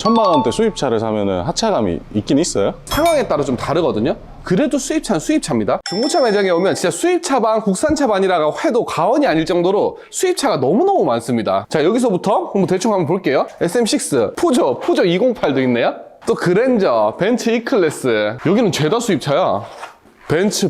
천만 원대 수입차를 사면은 하차감이 있긴 있어요? 상황에 따라 좀 다르거든요. 그래도 수입차는 수입차입니다. 중고차 매장에 오면 진짜 수입차 반, 국산차 반이라고 해도 과언이 아닐 정도로 수입차가 너무너무 많습니다. 자, 여기서부터 한번 대충 한번 볼게요. SM6, 푸조 208도 있네요. 또 그랜저, 벤츠 E클래스. 여기는 죄다 수입차야. 벤츠,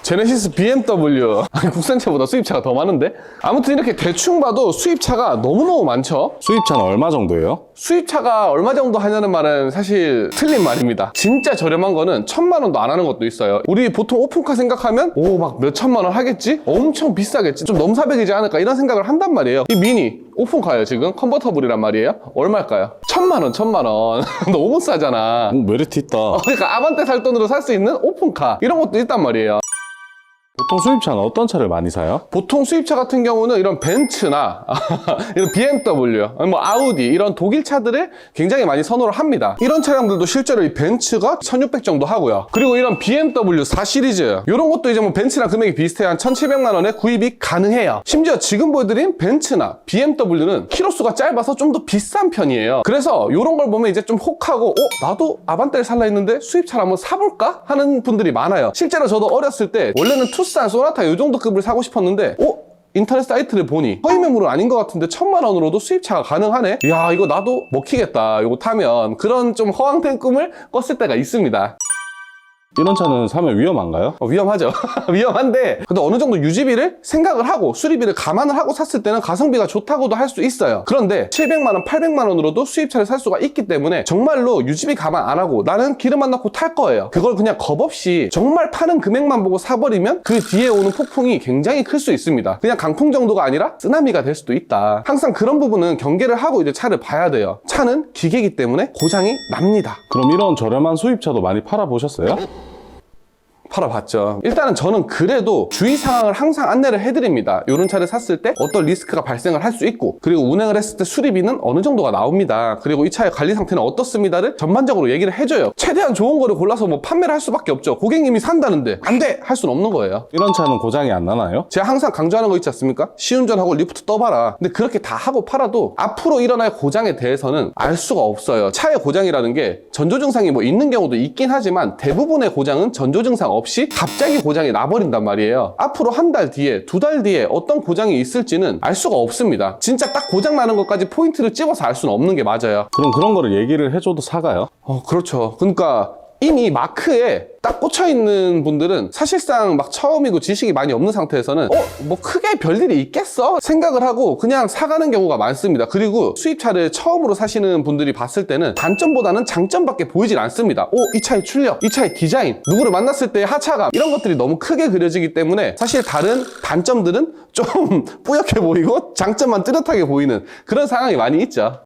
제네시스 BMW. 아니, 국산차보다 수입차가 더 많은데? 아무튼 이렇게 대충 봐도 수입차가 너무너무 많죠? 수입차는 얼마 정도예요? 수입차가 얼마 정도 하냐는 말은 사실 틀린 말입니다. 진짜 저렴한 거는 1000만 원도 안 하는 것도 있어요. 우리 보통 오픈카 생각하면 막 몇 천만 원 하겠지? 엄청 비싸겠지? 좀 넘사벽이지 않을까? 이런 생각을 한단 말이에요. 이 미니 오픈카예요. 지금 컨버터블이란 말이에요. 얼마일까요? 1000만 원 너무 싸잖아. 메리트 있다. 그러니까 아반떼 살 돈으로 살 수 있는 오픈카 이런 것도 있단 말이에요. 보통 수입차는 어떤 차를 많이 사요? 보통 수입차 같은 경우는 이런 벤츠나 이런 BMW, 뭐 아우디 이런 독일 차들을 굉장히 많이 선호를 합니다. 이런 차량들도 실제로 이 벤츠가 1600 정도 하고요. 그리고 이런 BMW 4 시리즈 이런 것도 이제 뭐 벤츠랑 금액이 비슷해요. 한 1700만 원에 구입이 가능해요. 심지어 지금 보여드린 벤츠나 BMW는 키로수가 짧아서 좀 더 비싼 편이에요. 그래서 이런 걸 보면 이제 좀 혹하고 나도 아반떼를 살라 했는데 수입차를 한번 사볼까? 하는 분들이 많아요. 실제로 저도 어렸을 때 원래는 투싼, 소나타 이 정도 급을 사고 싶었는데 인터넷 사이트를 보니 허위 매물은 아닌 것 같은데 1000만 원으로도 수입차가 가능하네? 이야, 이거 나도 먹히겠다. 이거 타면. 그런 좀 허황된 꿈을 꿨을 때가 있습니다. 이런 차는 사면 위험한가요? 위험하죠. 위험한데 근데 어느 정도 유지비를 생각을 하고 수리비를 감안을 하고 샀을 때는 가성비가 좋다고도 할 수 있어요. 그런데 700만 원, 800만 원으로도 수입차를 살 수가 있기 때문에 정말로 유지비 감안 안 하고 나는 기름만 넣고 탈 거예요. 그걸 그냥 겁없이 정말 파는 금액만 보고 사버리면 그 뒤에 오는 폭풍이 굉장히 클 수 있습니다. 그냥 강풍 정도가 아니라 쓰나미가 될 수도 있다. 항상 그런 부분은 경계를 하고 이제 차를 봐야 돼요. 차는 기계이기 때문에 고장이 납니다. 그럼 이런 저렴한 수입차도 많이 팔아보셨어요? 팔아봤죠. 일단은 저는 그래도 주의 사항을 항상 안내를 해드립니다. 이런 차를 샀을 때 어떤 리스크가 발생을 할 수 있고, 그리고 운행을 했을 때 수리비는 어느 정도가 나옵니다. 그리고 이 차의 관리 상태는 어떻습니다를 전반적으로 얘기를 해줘요. 최대한 좋은 거를 골라서 뭐 판매를 할 수밖에 없죠. 고객님이 산다는데 안 돼! 할 수는 없는 거예요. 이런 차는 고장이 안 나나요? 제가 항상 강조하는 거 있지 않습니까? 시운전하고 리프트 떠봐라. 근데 그렇게 다 하고 팔아도 앞으로 일어날 고장에 대해서는 알 수가 없어요. 차의 고장이라는 게 전조 증상이 뭐 있는 경우도 있긴 하지만 대부분의 고장은 전조 증상 없이 갑자기 고장이 나버린단 말이에요. 앞으로 한 달 뒤에, 2달 뒤에 어떤 고장이 있을지는 알 수가 없습니다. 진짜 딱 고장 나는 것까지 포인트를 집어서 알 수는 없는 게 맞아요. 그럼 그런 거를 얘기를 해줘도 사가요? 그렇죠. 그러니까 이미 마크에 딱 꽂혀있는 분들은 사실상 막 처음이고 지식이 많이 없는 상태에서는 뭐 크게 별일이 있겠어? 생각을 하고 그냥 사가는 경우가 많습니다. 그리고 수입차를 처음으로 사시는 분들이 봤을 때는 단점보다는 장점밖에 보이질 않습니다. 이 차의 출력, 이 차의 디자인, 누구를 만났을 때의 하차감 이런 것들이 너무 크게 그려지기 때문에 사실 다른 단점들은 좀 뿌옇게 보이고 장점만 뚜렷하게 보이는 그런 상황이 많이 있죠.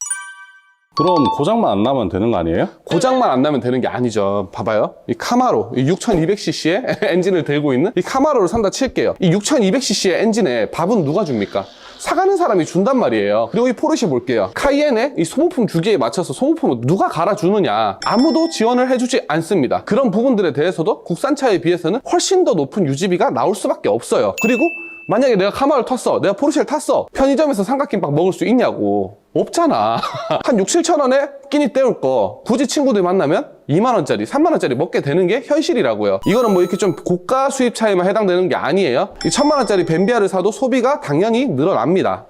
그럼 고장만 안 나면 되는 거 아니에요? 고장만 안 나면 되는 게 아니죠. 봐봐요. 이 카마로, 이 6200cc의 엔진을 들고 있는 이 카마로를 산다 칠게요. 이 6200cc의 엔진에 밥은 누가 줍니까? 사가는 사람이 준단 말이에요. 그리고 이 포르쉐 볼게요. 카이엔의 이 소모품 주기에 맞춰서 소모품을 누가 갈아주느냐? 아무도 지원을 해주지 않습니다. 그런 부분들에 대해서도 국산차에 비해서는 훨씬 더 높은 유지비가 나올 수밖에 없어요. 그리고 만약에 내가 카마를 탔어, 내가 포르쉐를 탔어, 편의점에서 삼각김밥 먹을 수 있냐고. 없잖아. 한 6, 7천 원에 끼니 때울 거 굳이 친구들 만나면 2만 원짜리, 3만 원짜리 먹게 되는 게 현실이라고요. 이거는 뭐 이렇게 좀 고가 수입차에만 해당되는 게 아니에요. 이 1000만 원짜리 벤비아를 사도 소비가 당연히 늘어납니다.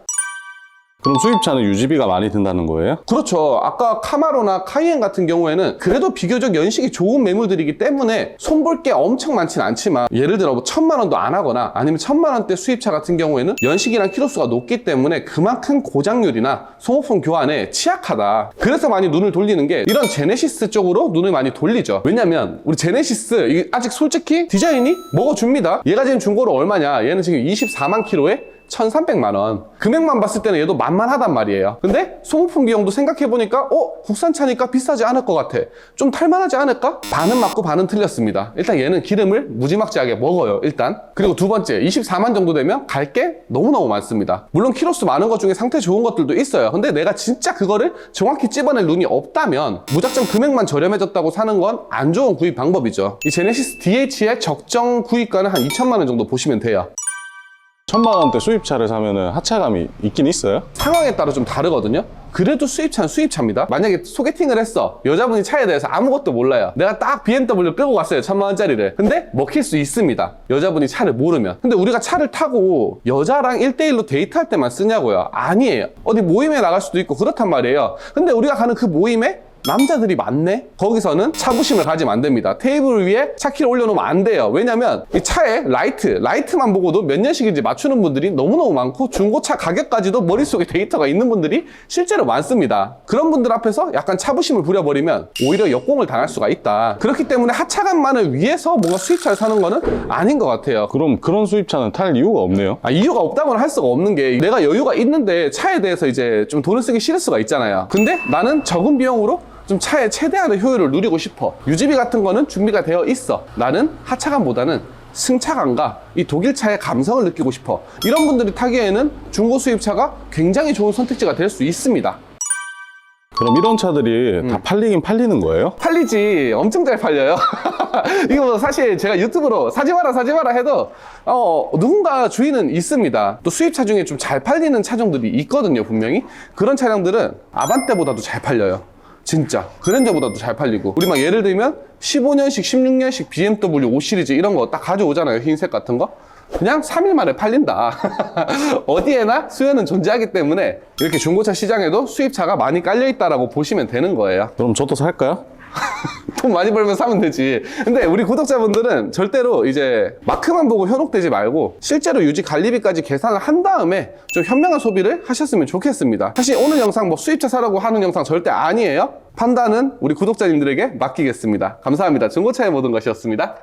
그럼 수입차는 유지비가 많이 든다는 거예요? 그렇죠. 아까 카마로나 카이엔 같은 경우에는 그래도 비교적 연식이 좋은 매물들이기 때문에 손볼 게 엄청 많진 않지만 예를 들어 뭐 1000만 원도 안 하거나 아니면 1000만 원대 수입차 같은 경우에는 연식이랑 키로수가 높기 때문에 그만큼 고장률이나 소모품 교환에 취약하다. 그래서 많이 눈을 돌리는 게 이런 제네시스 쪽으로 눈을 많이 돌리죠. 왜냐면 우리 제네시스 이게 아직 솔직히 디자인이 먹어줍니다. 얘가 지금 중고로 얼마냐? 얘는 지금 24만 킬로에 1300만 원. 금액만 봤을 때는 얘도 만만하단 말이에요. 근데 소모품 비용도 생각해보니까 국산차니까 비싸지 않을 것 같아. 좀 탈만하지 않을까? 반은 맞고 반은 틀렸습니다. 일단 얘는 기름을 무지막지하게 먹어요, 일단. 그리고 두 번째, 24만 정도 되면 갈 게 너무너무 많습니다. 물론 키로수 많은 것 중에 상태 좋은 것들도 있어요. 근데 내가 진짜 그거를 정확히 찝어낼 눈이 없다면 무작정 금액만 저렴해졌다고 사는 건 안 좋은 구입 방법이죠. 이 제네시스 DH의 적정 구입가는 한 2천만 원 정도 보시면 돼요. 천만 원대 수입차를 사면은 하차감이 있긴 있어요? 상황에 따라 좀 다르거든요. 그래도 수입차는 수입차입니다. 만약에 소개팅을 했어. 여자분이 차에 대해서 아무것도 몰라요. 내가 딱 BMW 끌고 갔어요. 1000만원짜리를. 근데 먹힐 수 있습니다. 여자분이 차를 모르면. 근데 우리가 차를 타고 여자랑 1대1로 데이트할 때만 쓰냐고요? 아니에요. 어디 모임에 나갈 수도 있고 그렇단 말이에요. 근데 우리가 가는 그 모임에 남자들이 많네? 거기서는 차부심을 가지면 안 됩니다. 테이블 위에 차 키를 올려놓으면 안 돼요. 왜냐면 이 차에 라이트만 보고도 몇 년식인지 맞추는 분들이 너무너무 많고 중고차 가격까지도 머릿속에 데이터가 있는 분들이 실제로 많습니다. 그런 분들 앞에서 약간 차부심을 부려버리면 오히려 역공을 당할 수가 있다. 그렇기 때문에 하차감만을 위해서 뭔가 수입차를 사는 거는 아닌 것 같아요. 그럼 그런 수입차는 탈 이유가 없네요. 이유가 없다고는 할 수가 없는 게 내가 여유가 있는데 차에 대해서 이제 좀 돈을 쓰기 싫을 수가 있잖아요. 근데 나는 적은 비용으로 좀 차의 최대한의 효율을 누리고 싶어. 유지비 같은 거는 준비가 되어 있어. 나는 하차감보다는 승차감과 이 독일차의 감성을 느끼고 싶어. 이런 분들이 타기에는 중고 수입차가 굉장히 좋은 선택지가 될 수 있습니다. 그럼 이런 차들이 다 팔리긴 팔리는 거예요? 팔리지. 엄청 잘 팔려요. 이거 뭐 사실 제가 유튜브로 사지 마라 해도 누군가 주인은 있습니다. 또 수입차 중에 좀 잘 팔리는 차종들이 있거든요, 분명히. 그런 차량들은 아반떼보다도 잘 팔려요. 진짜 그랜저보다도 잘 팔리고. 우리 막 예를 들면 15년식 16년식 BMW 5 시리즈 이런 거 딱 가져오잖아요. 흰색 같은 거 그냥 3일 만에 팔린다. 어디에나 수요는 존재하기 때문에 이렇게 중고차 시장에도 수입차가 많이 깔려있다라고 보시면 되는 거예요. 그럼 저도 살까요? 돈 많이 벌면 사면 되지. 근데 우리 구독자분들은 절대로 이제 마크만 보고 현혹되지 말고 실제로 유지 관리비까지 계산을 한 다음에 좀 현명한 소비를 하셨으면 좋겠습니다. 사실 오늘 영상 뭐 수입차 사라고 하는 영상 절대 아니에요. 판단은 우리 구독자님들에게 맡기겠습니다. 감사합니다. 중고차의 모든 것이었습니다.